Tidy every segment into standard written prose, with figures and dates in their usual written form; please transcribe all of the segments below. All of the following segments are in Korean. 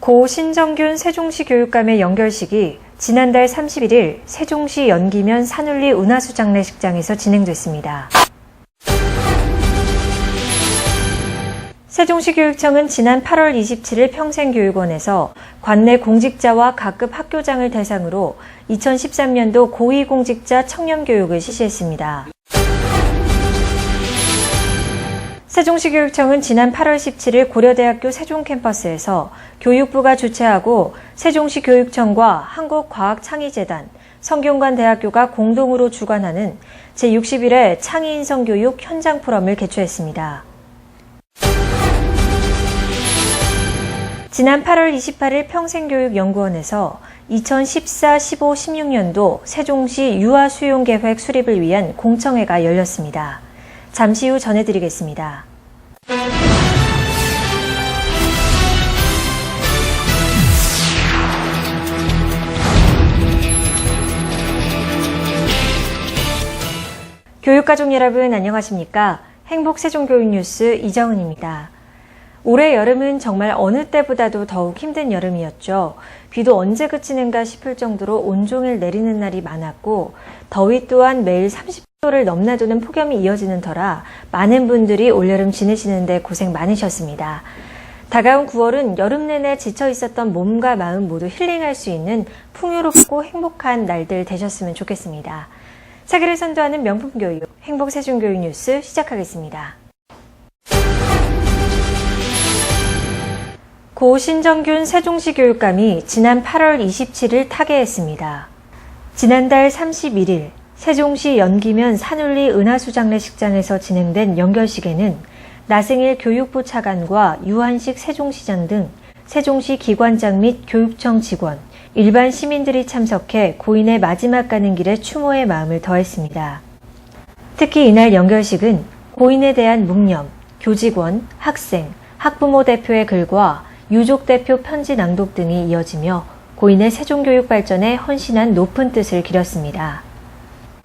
고 신정균 세종시 교육감의 연결식이 지난달 31일 세종시 연기면 산울리 은하수 장례식장에서 진행됐습니다. 세종시 교육청은 지난 8월 27일 평생교육원에서 관내 공직자와 각급 학교장을 대상으로 2013년도 고위공직자 청렴교육을 실시했습니다. 세종시 교육청은 지난 8월 17일 고려대학교 세종캠퍼스에서 교육부가 주최하고 세종시 교육청과 한국과학창의재단, 성균관대학교가 공동으로 주관하는 제61회 창의인성교육 현장 포럼을 개최했습니다. 지난 8월 28일 평생교육연구원에서 2014-15-16년도 세종시 유아수용계획 수립을 위한 공청회가 열렸습니다. 잠시 후 전해드리겠습니다. 교육가족 여러분 안녕하십니까? 행복세종교육뉴스 이정은입니다. 올해 여름은 정말 어느 때보다도 더욱 힘든 여름이었죠. 비도 언제 그치는가 싶을 정도로 온종일 내리는 날이 많았고 더위 또한 매일 30도를 넘나드는 폭염이 이어지는 터라 많은 분들이 올여름 지내시는데 고생 많으셨습니다. 다가온 9월은 여름 내내 지쳐 있었던 몸과 마음 모두 힐링할 수 있는 풍요롭고 행복한 날들 되셨으면 좋겠습니다. 세계를 선도하는 명품 교육, 행복세종교육 뉴스 시작하겠습니다. 고 신정균 세종시 교육감이 지난 8월 27일 타계했습니다. 지난달 31일 세종시 연기면 산울리 은하수 장례식장에서 진행된 연결식에는 나승일 교육부 차관과 유한식 세종시장 등 세종시 기관장 및 교육청 직원, 일반 시민들이 참석해 고인의 마지막 가는 길에 추모의 마음을 더했습니다. 특히 이날 연결식은 고인에 대한 묵념, 교직원, 학생, 학부모 대표의 글과 유족 대표 편지 낭독 등이 이어지며 고인의 세종교육 발전에 헌신한 높은 뜻을 기렸습니다.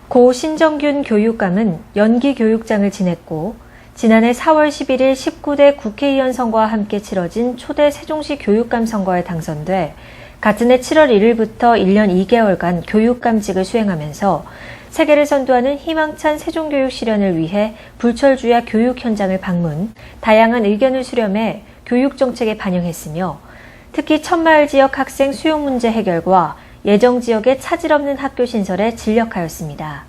고 신정균 교육감은 연기 교육장을 지냈고 지난해 4월 11일 19대 국회의원 선거와 함께 치러진 초대 세종시 교육감 선거에 당선돼 같은 해 7월 1일부터 1년 2개월간 교육감직을 수행하면서 세계를 선도하는 희망찬 세종교육 실현을 위해 불철주야 교육 현장을 방문, 다양한 의견을 수렴해 교육정책에 반영했으며 특히 천마을 지역 학생 수용 문제 해결과 예정 지역의 차질 없는 학교 신설에 진력하였습니다.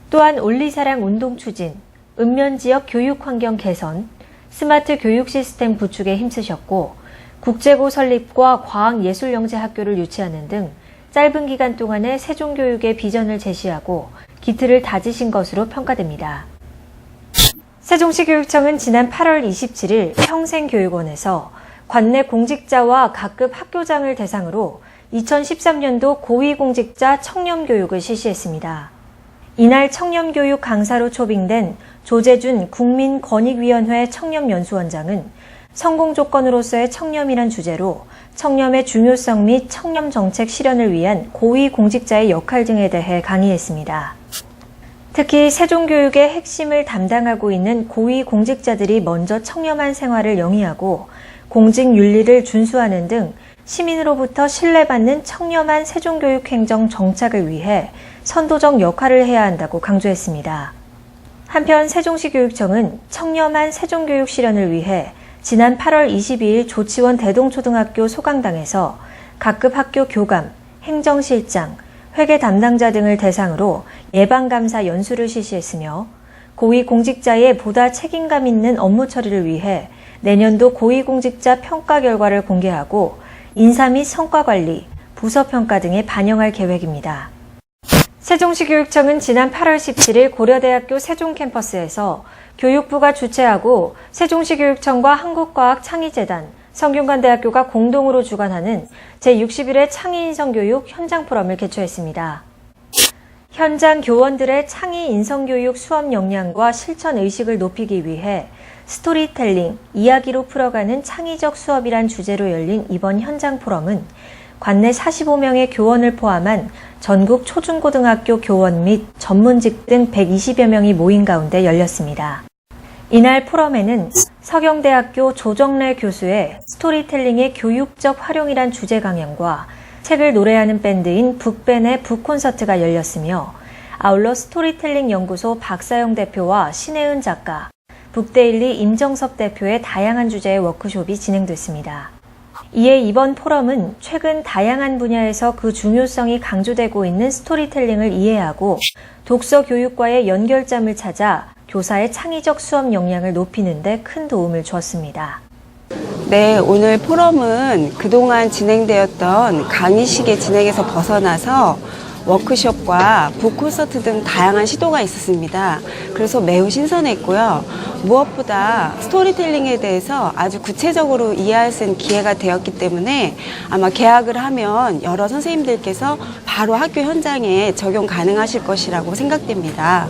또한 올리사랑 운동 추진, 읍면 지역 교육 환경 개선, 스마트 교육 시스템 구축에 힘쓰셨고 국제고 설립과 과학예술영재학교를 유치하는 등 짧은 기간 동안의 세종교육의 비전을 제시하고 기틀을 다지신 것으로 평가됩니다. 세종시 교육청은 지난 8월 27일 평생교육원에서 관내 공직자와 각급 학교장을 대상으로 2013년도 고위공직자 청렴교육을 실시했습니다. 이날 청렴교육 강사로 초빙된 조재준 국민권익위원회 청렴연수원장은 성공 조건으로서의 청렴이란 주제로 청렴의 중요성 및 청렴정책 실현을 위한 고위공직자의 역할 등에 대해 강의했습니다. 특히 세종교육의 핵심을 담당하고 있는 고위공직자들이 먼저 청렴한 생활을 영위하고 공직윤리를 준수하는 등 시민으로부터 신뢰받는 청렴한 세종교육 행정 정착을 위해 선도적 역할을 해야 한다고 강조했습니다. 한편 세종시 교육청은 청렴한 세종교육 실현을 위해 지난 8월 22일 조치원 대동초등학교 소강당에서 각급 학교 교감, 행정실장, 회계 담당자 등을 대상으로 예방감사 연수를 실시했으며 고위공직자의 보다 책임감 있는 업무 처리를 위해 내년도 고위공직자 평가 결과를 공개하고 인사 및 성과관리, 부서평가 등에 반영할 계획입니다. 세종시 교육청은 지난 8월 17일 고려대학교 세종캠퍼스에서 교육부가 주최하고 세종시 교육청과 한국과학창의재단, 성균관대학교가 공동으로 주관하는 제61회 창의인성교육 현장 포럼을 개최했습니다. 현장 교원들의 창의인성교육 수업 역량과 실천 의식을 높이기 위해 스토리텔링, 이야기로 풀어가는 창의적 수업이란 주제로 열린 이번 현장 포럼은 관내 45명의 교원을 포함한 전국 초중고등학교 교원 및 전문직 등 120여 명이 모인 가운데 열렸습니다. 이날 포럼에는 서경대학교 조정래 교수의 스토리텔링의 교육적 활용이란 주제 강연과 책을 노래하는 밴드인 북밴의 북콘서트가 열렸으며 아울러 스토리텔링 연구소 박사영 대표와 신혜은 작가, 북데일리 임정섭 대표의 다양한 주제의 워크숍이 진행됐습니다. 이에 이번 포럼은 최근 다양한 분야에서 그 중요성이 강조되고 있는 스토리텔링을 이해하고 독서 교육과의 연결점을 찾아 교사의 창의적 수업 역량을 높이는 데 큰 도움을 주었습니다. 네, 오늘 포럼은 그동안 진행되었던 강의식의 진행에서 벗어나서 워크숍과 북콘서트 등 다양한 시도가 있었습니다. 그래서 매우 신선했고요. 무엇보다 스토리텔링에 대해서 아주 구체적으로 이해할 수 있는 기회가 되었기 때문에 아마 개학을 하면 여러 선생님들께서 바로 학교 현장에 적용 가능하실 것이라고 생각됩니다.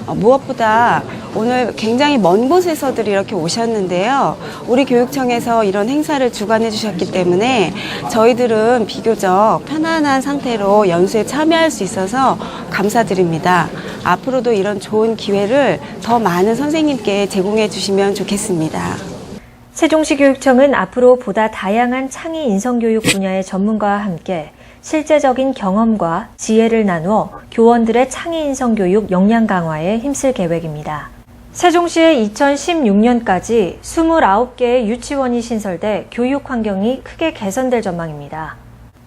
무엇보다 오늘 굉장히 먼 곳에서들 이렇게 오셨는데요. 우리 교육청에서 이런 행사를 주관해 주셨기 때문에 저희들은 비교적 편안한 상태로 연수에 참여할 수 있어서 감사드립니다. 앞으로도 이런 좋은 기회를 더 많은 선생님께 제공해 주시면 좋겠습니다. 세종시 교육청은 앞으로 보다 다양한 창의 인성교육 분야의 전문가와 함께 실제적인 경험과 지혜를 나누어 교원들의 창의 인성교육 역량 강화에 힘쓸 계획입니다. 세종시에 2016년까지 29개의 유치원이 신설돼 교육 환경이 크게 개선될 전망입니다.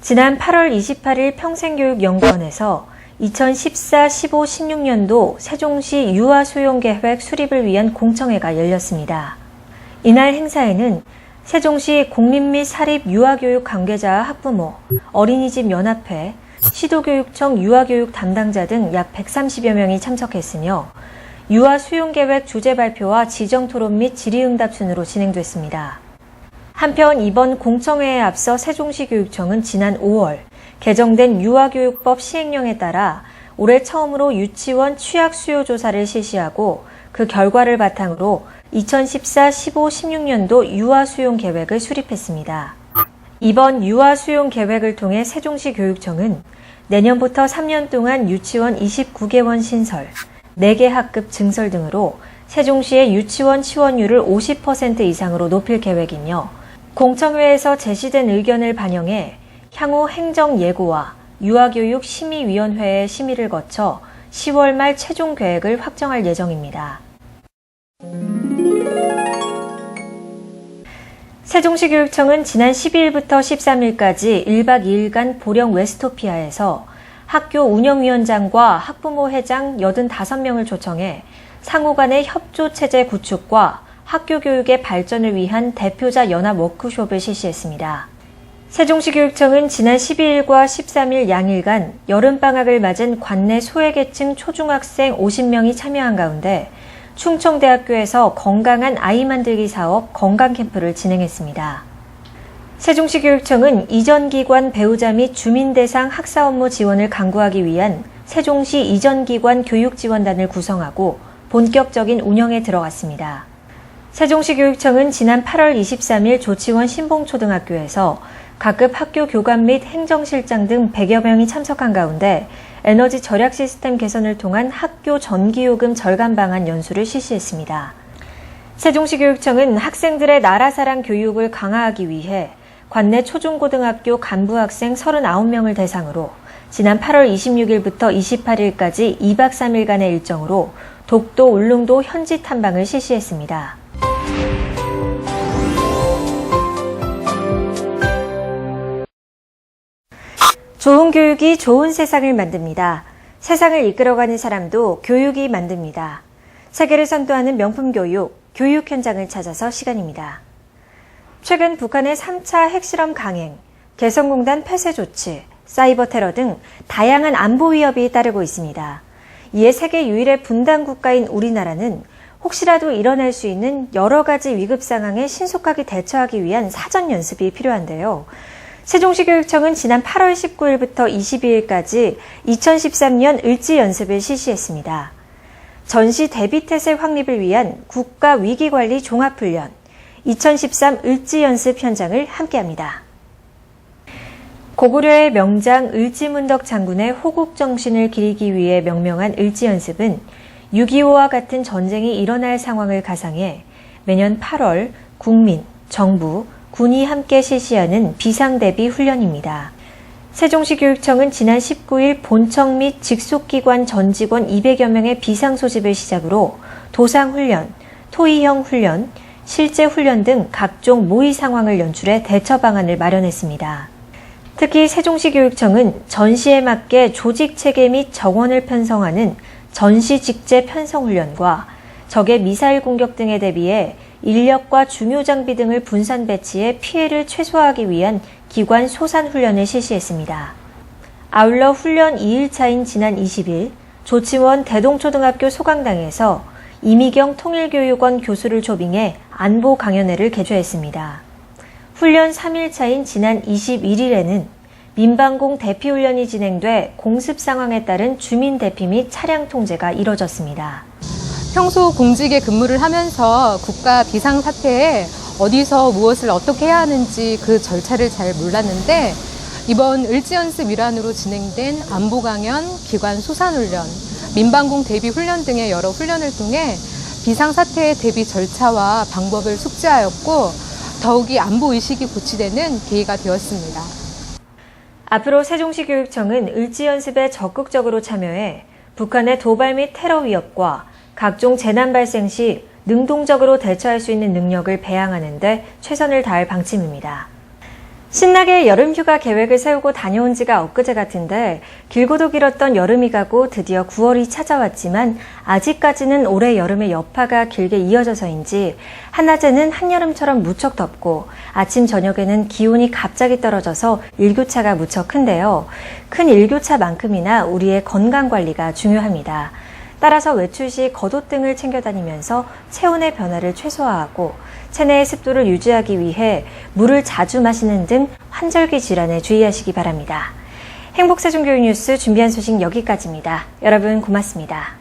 지난 8월 28일 평생교육연구원에서 2014, 15, 16년도 세종시 유아수용계획 수립을 위한 공청회가 열렸습니다. 이날 행사에는 세종시 공립 및 사립 유아교육 관계자와 학부모, 어린이집 연합회, 시도교육청 유아교육 담당자 등 약 130여 명이 참석했으며 유아수용계획 주제 발표와 지정토론 및 질의응답 순으로 진행됐습니다. 한편 이번 공청회에 앞서 세종시 교육청은 지난 5월 개정된 유아교육법 시행령에 따라 올해 처음으로 유치원 취약 수요 조사를 실시하고 그 결과를 바탕으로 2014, 15, 16년도 유아수용 계획을 수립했습니다. 이번 유아수용 계획을 통해 세종시 교육청은 내년부터 3년 동안 유치원 29개원 신설, 4개 학급 증설 등으로 세종시의 유치원 치원율을 50% 이상으로 높일 계획이며 공청회에서 제시된 의견을 반영해 향후 행정 예고와 유아교육 심의위원회의 심의를 거쳐 10월 말 최종 계획을 확정할 예정입니다. 세종시 교육청은 지난 12일부터 13일까지 1박 2일간 보령 웨스토피아에서 학교 운영위원장과 학부모 회장 85명을 초청해 상호 간의 협조체제 구축과 학교 교육의 발전을 위한 대표자 연합 워크숍을 실시했습니다. 세종시 교육청은 지난 12일과 13일 양일간 여름방학을 맞은 관내 소외계층 초중학생 50명이 참여한 가운데 충청대학교에서 건강한 아이 만들기 사업 건강캠프를 진행했습니다. 세종시 교육청은 이전 기관 배우자 및 주민 대상 학사 업무 지원을 강구하기 위한 세종시 이전 기관 교육지원단을 구성하고 본격적인 운영에 들어갔습니다. 세종시 교육청은 지난 8월 23일 조치원 신봉초등학교에서 각급 학교 교감 및 행정실장 등 100여 명이 참석한 가운데 에너지 절약 시스템 개선을 통한 학교 전기요금 절감 방안 연수를 실시했습니다. 세종시 교육청은 학생들의 나라사랑 교육을 강화하기 위해 관내 초중고등학교 간부 학생 39명을 대상으로 지난 8월 26일부터 28일까지 2박 3일간의 일정으로 독도, 울릉도 현지 탐방을 실시했습니다. 좋은 교육이 좋은 세상을 만듭니다. 세상을 이끌어가는 사람도 교육이 만듭니다. 세계를 선도하는 명품 교육, 교육 현장을 찾아서 시간입니다. 최근 북한의 3차 핵실험 강행, 개성공단 폐쇄 조치, 사이버 테러 등 다양한 안보 위협이 따르고 있습니다. 이에 세계 유일의 분단 국가인 우리나라는 혹시라도 일어날 수 있는 여러 가지 위급 상황에 신속하게 대처하기 위한 사전 연습이 필요한데요. 세종시 교육청은 지난 8월 19일부터 22일까지 2013년 을지 연습을 실시했습니다. 전시 대비태세 확립을 위한 국가위기관리 종합훈련 2013 을지 연습 현장을 함께합니다. 고구려의 명장 을지문덕 장군의 호국 정신을 기리기 위해 명명한 을지 연습은 6.25와 같은 전쟁이 일어날 상황을 가상해 매년 8월 국민, 정부, 군이 함께 실시하는 비상대비 훈련입니다. 세종시 교육청은 지난 19일 본청 및 직속기관 전 직원 200여 명의 비상소집을 시작으로 도상훈련, 토의형 훈련, 실제 훈련 등 각종 모의 상황을 연출해 대처 방안을 마련했습니다. 특히 세종시 교육청은 전시에 맞게 조직체계 및 정원을 편성하는 전시 직제 편성훈련과 적의 미사일 공격 등에 대비해 인력과 중요 장비 등을 분산 배치해 피해를 최소화하기 위한 기관 소산 훈련을 실시했습니다. 아울러 훈련 2일차인 지난 20일 조치원 대동초등학교 소강당에서 이미경 통일교육원 교수를 초빙해 안보 강연회를 개최했습니다. 훈련 3일차인 지난 21일에는 민방공 대피훈련이 진행돼 공습 상황에 따른 주민 대피 및 차량 통제가 이뤄졌습니다. 평소 공직에 근무를 하면서 국가 비상사태에 어디서 무엇을 어떻게 해야 하는지 그 절차를 잘 몰랐는데 이번 을지연습 일환으로 진행된 안보 강연, 기관 소산훈련, 민방공 대비 훈련 등의 여러 훈련을 통해 비상사태의 대비 절차와 방법을 숙지하였고 더욱이 안보 의식이 고취되는 계기가 되었습니다. 앞으로 세종시 교육청은 을지연습에 적극적으로 참여해 북한의 도발 및 테러 위협과 각종 재난 발생 시 능동적으로 대처할 수 있는 능력을 배양하는 데 최선을 다할 방침입니다. 신나게 여름휴가 계획을 세우고 다녀온 지가 엊그제 같은데 길고도 길었던 여름이 가고 드디어 9월이 찾아왔지만 아직까지는 올해 여름의 여파가 길게 이어져서인지 한낮에는 한여름처럼 무척 덥고 아침 저녁에는 기온이 갑자기 떨어져서 일교차가 무척 큰데요. 큰 일교차만큼이나 우리의 건강관리가 중요합니다. 따라서 외출 시 겉옷 등을 챙겨 다니면서 체온의 변화를 최소화하고 체내의 습도를 유지하기 위해 물을 자주 마시는 등 환절기 질환에 주의하시기 바랍니다. 행복세종교육 뉴스 준비한 소식 여기까지입니다. 여러분 고맙습니다.